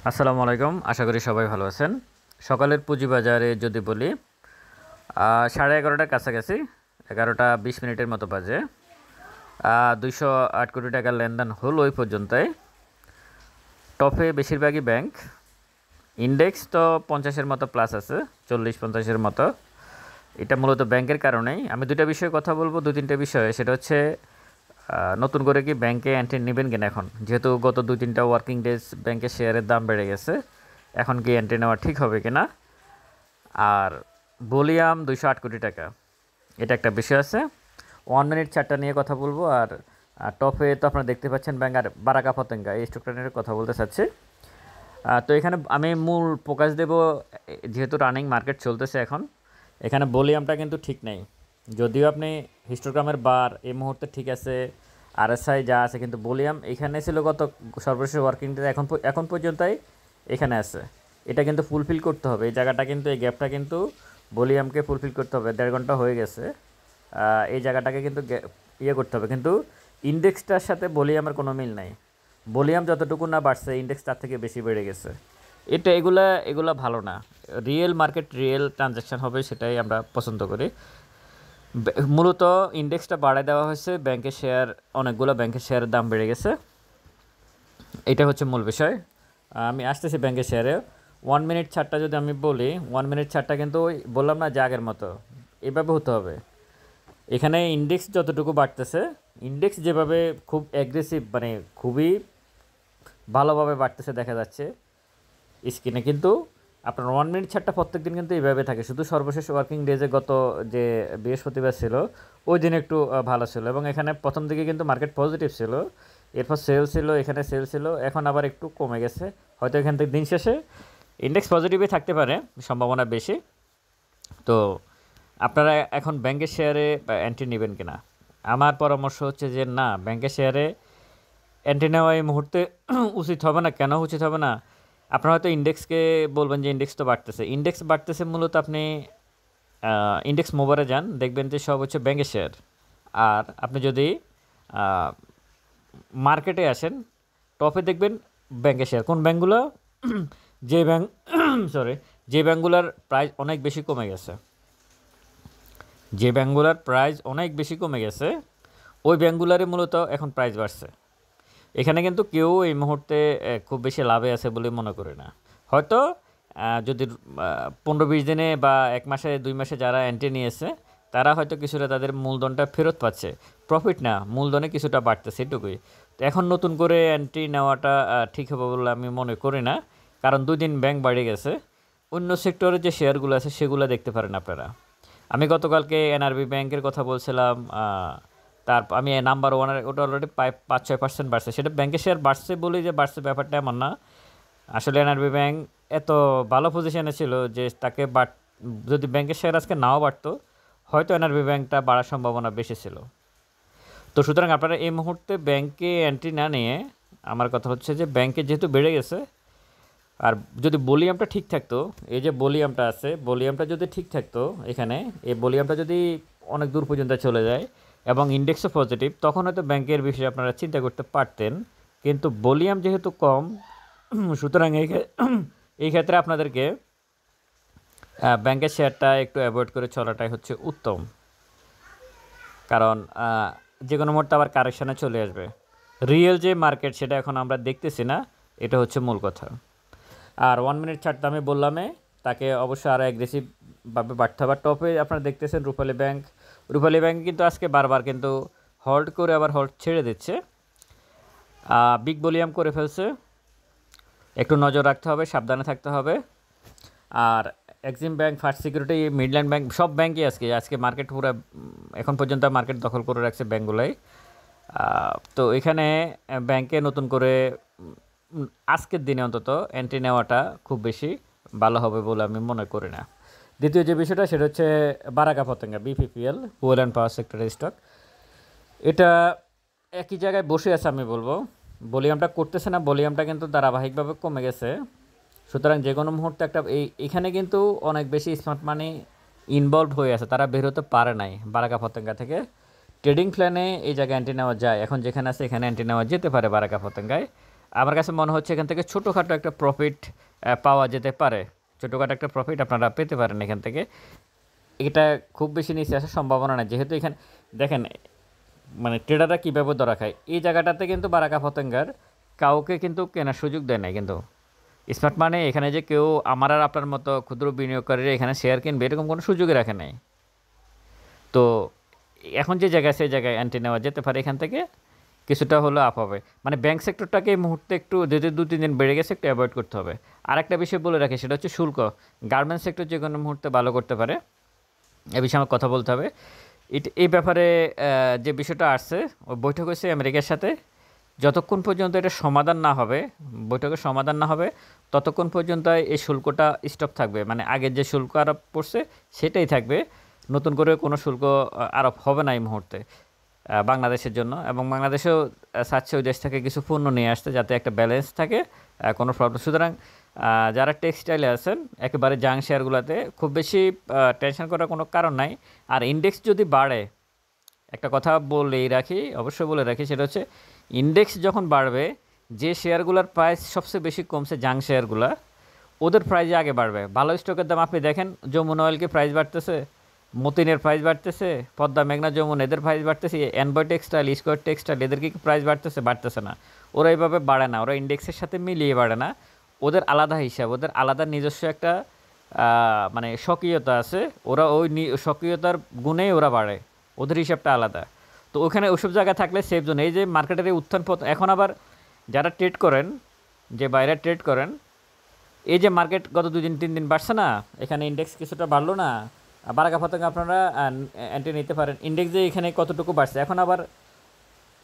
আসসালামু আলাইকুম। আশা করি সবাই ভালো আছেন। সকালের পুঁজিবাজারে যদি বলি 11:30টার কাছাকাছি 11টা 20 মিনিটের মতো বাজে 208 কোটি টাকার লেনদেন হলো ওই পর্যন্তই। টপে বেশিরভাগই ব্যাংক, ইন্ডেক্স তো 50-এর মতো প্লাস আছে, 40-50-এর মতো। এটা মূলত ব্যাংকের কারণেই। আমি দুইটা বিষয়ে কথা বলবো, 2-3টা বিষয়ে। সেটা হচ্ছে নতুন করে কি ব্যাংকে এন্ট্রি নেবেন কিনা এখন, যেহেতু গত 2-3টা ওয়ার্কিং ডেজ ব্যাংকের শেয়ারের দাম বেড়ে গেছে, এখন কি এন্ট্রি নেওয়া ঠিক হবে কিনা। আর ভলিউম 208 কোটি টাকা, এটা একটা বিষয় আছে। 1 মিনিট চারটা নিয়ে কথা বলবো। আর টপে তো আপনারা দেখতে পাচ্ছেন ব্যাংক, আর বারাকা পতেঙ্গা এই স্টকটা নিয়ে কথা বলতে চাচ্ছি। তো এখানে আমি মূল ফোকাস দেব, যেহেতু রানিং মার্কেট চলতেছে এখন, এখানে ভলিউমটা কিন্তু ঠিক নেই। যদিও আপনি হিস্টোগ্রামের বার এই মুহূর্তে ঠিক আছে, আরএসআই যা আছে, কিন্তু ভলিউম এখানে ছিল গত সর্বশেষ ওয়ার্কিং ডে, এখন পর্যন্তই এখানে আছে। এটা কিন্তু ফুলফিল করতে হবে, এই জায়গাটা কিন্তু, এই গ্যাপটা কিন্তু ভলিউমকে ফুলফিল করতে হবে। 1.5 ঘন্টা হয়ে গেছে, এই জায়গাটাকে কিন্তু করতে হবে। কিন্তু ইন্ডেক্সটার সাথে ভলিউমের কোনো মিল নাই। ভলিউম যতটুকু না বাড়ছে, ইন্ডেক্স তার থেকে বেশি বেড়ে গেছে। এগুলা ভালো না। রিয়েল মার্কেট, রিয়েল ট্রানজ্যাকশান হবে, সেটাই আমরা পছন্দ করি। মূলত ইন্ডেক্সটা বাড়ায় দেওয়া হয়েছে, ব্যাংকের শেয়ার, অনেকগুলো ব্যাংকের শেয়ারের দাম বেড়ে গেছে, এটা হচ্ছে মূল বিষয়। আমি আসতেছি ব্যাংকের শেয়ারে। 1 মিনিট ছাড়টা যদি আমি বলি, 1 মিনিট ছাড়টা কিন্তু ওই বললাম না যে আগের মতো এভাবে হতে হবে। এখানে ইন্ডেক্স যতটুকু বাড়তেছে, ইন্ডেক্স যেভাবে খুব অ্যাগ্রেসিভ, মানে খুবই ভালোভাবে বাড়তেছে দেখা যাচ্ছে স্ক্রিনে, কিন্তু আপনার 1 মিনিট ছাড়টা প্রত্যেক দিন কিন্তু এইভাবে থাকে। শুধু সর্বশেষ ওয়ার্কিং ডেজে গত যে বৃহস্পতিবার ছিল, ওই দিন একটু ভালো ছিল, এবং এখানে প্রথম দিকে কিন্তু মার্কেট পজিটিভ ছিল, এরপর সেল ছিল, এখানে সেল ছিল, এখন আবার একটু কমে গেছে। হয়তো এখান থেকে দিন শেষে ইন্ডেক্স পজিটিভই থাকতে পারে, সম্ভাবনা বেশি। তো আপনারা এখন ব্যাংকের শেয়ারে এন্ট্রি নেবেন কিনা? আমার পরামর্শ হচ্ছে যে না, ব্যাংকের শেয়ারে এন্ট্রি নেওয়া এই মুহূর্তে উচিত হবে না। কেন উচিত হবে না? আপনারা হয়তো ইন্ডেক্সকে বলবেন যে ইন্ডেক্স তো বাড়তেছে। ইন্ডেক্স বাড়তেছে মূলত আপনি ইন্ডেক্স মোবারে যান, দেখবেন যে সব হচ্ছে ব্যাংকের শেয়ার। আর আপনি যদি মার্কেটে আসেন, টপে দেখবেন ব্যাংকের শেয়ার। কোন ব্যাংকগুলো? যে ব্যাংক সরি, যে ব্যাংকগুলোর প্রাইস অনেক বেশি কমে গেছে, যে ব্যাংকগুলোর প্রাইস অনেক বেশি কমে গেছে, ওই ব্যাংকগুলোরই মূলত এখন প্রাইস বাড়ছে। এখানে কিন্তু কেউ এই মুহূর্তে খুব বেশি লাভে আছে বলে মনে করি না। হয়তো যদি 15-20 দিনে বা 1 মাসে 2 মাসে যারা এন্ট্রি নিয়েছে, তারা হয়তো কিছুটা তাদের মূলধনটা ফেরত পাচ্ছে। প্রফিট না, মূলধনে কিছুটা বাড়তেছে, এটুকুই। তো এখন নতুন করে এন্ট্রি নেওয়াটা ঠিক হবে বলে আমি মনে করি না, কারণ 2 দিন ব্যাংক বাড়ে গেছে। অন্য সেক্টরের যে শেয়ারগুলো আছে সেগুলো দেখতে পারেন আপনারা। আমি গতকালকে এনআরবি ব্যাংকের কথা বলছিলাম, আমি নাম্বার ওয়ানের, ওটা অলরেডি 5-6% বাড়ছে। সেটা ব্যাংকের শেয়ার বাড়ছে বলেই যে বাড়ছে ব্যাপারটা এমন না। আসলে এনআরবি ব্যাংক এত ভালো পজিশনে ছিল যে তাকে যদি ব্যাংকের শেয়ার আজকে নাও বাড়তো, হয়তো এনআরবি ব্যাংকটা বাড়ার সম্ভাবনা বেশি ছিল। তো সুতরাং আপনারা এই মুহূর্তে ব্যাংকে এন্ট্রি না নিয়ে, আমার কথা হচ্ছে যে ব্যাংকে যেহেতু বেড়ে গেছে, আর যদি ভলিউমটা ঠিক থাকতো, এই যে ভলিউমটা আছে, ভলিউমটা যদি ঠিক থাকতো এখানে, এই ভলিউমটা যদি অনেক দূর পর্যন্ত চলে যায় এবং ইন্ডেক্সও পজিটিভ, তখন হয়তো ব্যাংকের বিষয়ে আপনারা চিন্তা করতে পারতেন। কিন্তু ভলিউম যেহেতু কম, সুতরাং এই ক্ষেত্রে আপনাদেরকে ব্যাংকের শেয়ারটা একটু অ্যাভয়েড করে চলাটাই হচ্ছে উত্তম। কারণ যে কোনো মুহূর্তে আবার কারেকশানে চলে আসবে। রিয়েল যে মার্কেট, সেটা এখন আমরা দেখতেছি না, এটা হচ্ছে মূল কথা। আর 1 মিনিট ছাড়টা আমি বললামে, তাকে অবশ্যই আরও অ্যাগ্রেসিভভাবে বাড়তে হবে। টপে আপনারা দেখতেছেন রূপালী ব্যাংক। রূপালী ব্যাংক কিন্তু আজকে বারবার কিন্তু হোল্ড করে আবার হোল্ড ছেড়ে দিচ্ছে, বিগ ভলিউম করে ফেলছে। একটু নজর রাখতে হবে, সাবধানে থাকতে হবে। আর Exim Bank, First Security, Midland Bank, সব ব্যাংকই আজকে মার্কেট পুরো, এখন পর্যন্ত মার্কেট দখল করে রাখছে ব্যাংকগুলোই। তো এখানে ব্যাংকে নতুন করে আজকের দিনে অন্তত এন্ট্রি নেওয়াটা খুব বেশি ভালো হবে বলে আমি মনে করি না। দ্বিতীয় যে বিষয়টা, সেটা হচ্ছে Baraka Patenga, BPPL, fuel and power সেক্টরের স্টক। এটা একই জায়গায় বসে আছে, আমি বলবো ভলিউমটা করতেছে না, ভলিউমটা কিন্তু ধারাবাহিকভাবে কমে গেছে। সুতরাং যে কোনো মুহূর্তে এখানে কিন্তু অনেক বেশি স্মার্ট মানি ইনভলভ হয়ে আছে, তারা বের হতে পারে নাই বারাকা পতেঙ্গা থেকে। ট্রেডিং প্ল্যানে এই জায়গায় এন্ট্রি নেওয়া যায়, এখন যেখানে আছে এখানে এন্ট্রি নেওয়া যেতে পারে বারাকা পতেঙ্গায়। আমার কাছে মনে হচ্ছে এখান থেকে ছোটোখাটো একটা প্রফিট পাওয়া যেতে পারে, ছোটোখাটো একটা প্রফিট আপনারা পেতে পারেন এখান থেকে। এটা খুব বেশি নিচে আসার সম্ভাবনা নেই, যেহেতু এখানে দেখেন মানে ট্রেডাররা কীভাবে ধরা খায়। এই জায়গাটাতে কিন্তু বারাকা পতেঙ্গার কাউকে কিন্তু কেনার সুযোগ দেয় না, কিন্তু স্মার্ট মানে এখানে যে কেউ আমার আর আপনার মতো ক্ষুদ্র বিনিয়োগকারীরা এখানে শেয়ার কিনবে এরকম কোনো সুযোগই রাখে নাই। তো এখন যে জায়গায় সেই জায়গায় অ্যান্টি নেওয়া যেতে পারে, এখান থেকে কিছুটা হলো আপ হবে। মানে ব্যাংক সেক্টরটাকে এই মুহূর্তে একটু যদি 2-3 দিন বেড়ে গেছে একটু অ্যাভয়েড করতে হবে। আর একটা বিষয় বলে রাখি, সেটা হচ্ছে শুল্ক। গার্মেন্টস সেক্টর যে কোনো মুহূর্তে ভালো করতে পারে, এ বিষয়ে আমার কথা বলতে হবে। এই ব্যাপারে যে বিষয়টা আসছে, ওই বৈঠক হয়েছে আমেরিকার সাথে, যতক্ষণ পর্যন্ত এটা সমাধান না হবে, বৈঠকের সমাধান না হবে, ততক্ষণ পর্যন্ত এই শুল্কটা স্টপ থাকবে। মানে আগের যে শুল্ক আরোপ করছে সেটাই থাকবে, নতুন করে কোনো শুল্ক আরোপ হবে না এই মুহূর্তে বাংলাদেশের জন্য। এবং বাংলাদেশেও চাচ্ছে ওই দেশ থেকে কিছু পণ্য নিয়ে আসতে, যাতে একটা ব্যালেন্স থাকে, কোনো প্রবলেম। সুতরাং যারা টেক্সটাইলে আছেন একেবারে জাং শেয়ারগুলোতে খুব বেশি টেনশন করার কোনো কারণ নাই। আর ইন্ডেক্স যদি বাড়ে, একটা কথা বলেই রাখি, অবশ্যই বলে রাখি, সেটা হচ্ছে ইন্ডেক্স যখন বাড়বে, যে শেয়ারগুলোর প্রাইস সবচেয়ে বেশি কমছে জাং শেয়ারগুলো, ওদের প্রাইজে আগে বাড়বে। ভালো স্টকের দাম আপনি দেখেন, যমুনা অয়েলকে প্রাইস বাড়তেছে, মতিনের প্রাইস বাড়তেছে, পদ্মা মেঘনা যমুনা এদের প্রাইস বাড়তেছে, এনবয় টেক্সটাইল, স্কোয়ার টেক্সটাইল এদের কি প্রাইস বাড়তেছে না। ওরা এইভাবে বাড়ে না, ওরা ইন্ডেক্সের সাথে মিলিয়ে বাড়ে না, ওদের আলাদা হিসাব, ওদের আলাদা নিজস্ব একটা মানে স্বকীয়তা আছে, ওরা ওই স্বকীয়তার গুণেই ওরা বাড়ে, ওদের হিসাবটা আলাদা। তো ওখানে ওসব জায়গায় থাকলে সেফ জোন। এই যে মার্কেটের এই উত্থান পতন, এখন আবার যারা ট্রেড করেন, যে বাইরে ট্রেড করেন, এই যে মার্কেট গত 2-3 দিন বাড়ছে না, এখানে ইন্ডেক্স কিছুটা বাড়লো না, বারাকা পতঙ্গ আপনারা এন্ট্রি নিতে পারেন। ইন্ডেক্স যে এখানে কতটুকু বাড়ছে, এখন আবার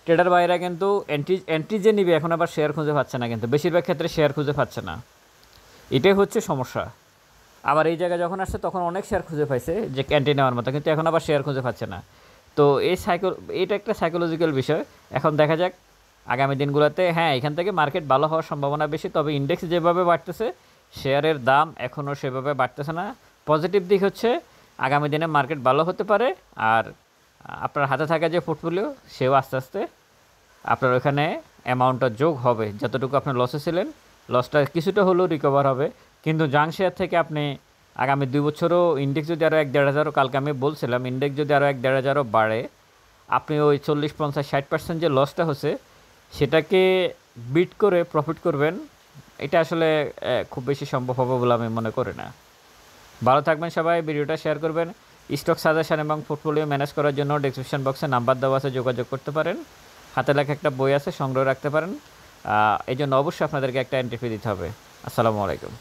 ট্রেডার বাইরা কিন্তু এন্ট্রি যে নিবে এখন আবার শেয়ার খুঁজে পাচ্ছে না, কিন্তু বেশিরভাগ ক্ষেত্রে শেয়ার খুঁজে পাচ্ছে না, এটাই হচ্ছে সমস্যা। আবার এই জায়গায় যখন আসছে তখন অনেক শেয়ার খুঁজে পাইছে যে ক্যান্টিন নেওয়ার মতো, কিন্তু এখন আবার শেয়ার খুঁজে পাচ্ছে না। তো এটা একটা সাইকোলজিক্যাল বিষয়। এখন দেখা যাক আগামী দিনগুলোতে, হ্যাঁ এখান থেকে মার্কেট ভালো হওয়ার সম্ভাবনা বেশি, তবে ইন্ডেক্স যেভাবে বাড়তেছে শেয়ারের দাম এখনও সেভাবে বাড়তেছে না। পজিটিভ দিক হচ্ছে আগামী দিনে মার্কেট ভালো হতে পারে, আর আপনার হাতে থাকা যে পোর্টফোলিও সেও আস্তে আস্তে আপনার ওখানে অ্যামাউন্টটা যোগ হবে, যতটুকু আপনার লসে ছিলেন লসটা কিছুটা হলেও রিকভার হবে। কিন্তু জাং শেয়ার থেকে আপনি আগামী 2 বছরও ইন্ডেক্স যদি আরও 1-1.5 হাজারও, কালকে আমি বলছিলাম ইন্ডেক্স যদি আরও 1-1.5 হাজারও বাড়ে, আপনি ওই 40-50-60% যে লসটা হচ্ছে সেটাকে বিট করে প্রফিট করবেন, এটা আসলে খুব বেশি সম্ভব হবে বলে আমি মনে করি না। ভালো থাকবেন সবাই, ভিডিওটা শেয়ার করবেন। স্টক সাজেশন এবং পোর্টফোলিও ম্যানেজ করার জন্য ডেসক্রিপশন বক্সে নাম্বার দেওয়া আছে, যোগাযোগ করতে পারেন। হাতে লেখা একটা বই আছে, সংগ্রহ রাখতে পারেন। এই জন্য অবশ্যই আপনাদেরকে একটা এন্ট্রি ফি দিতে হবে। আসসালামু আলাইকুম।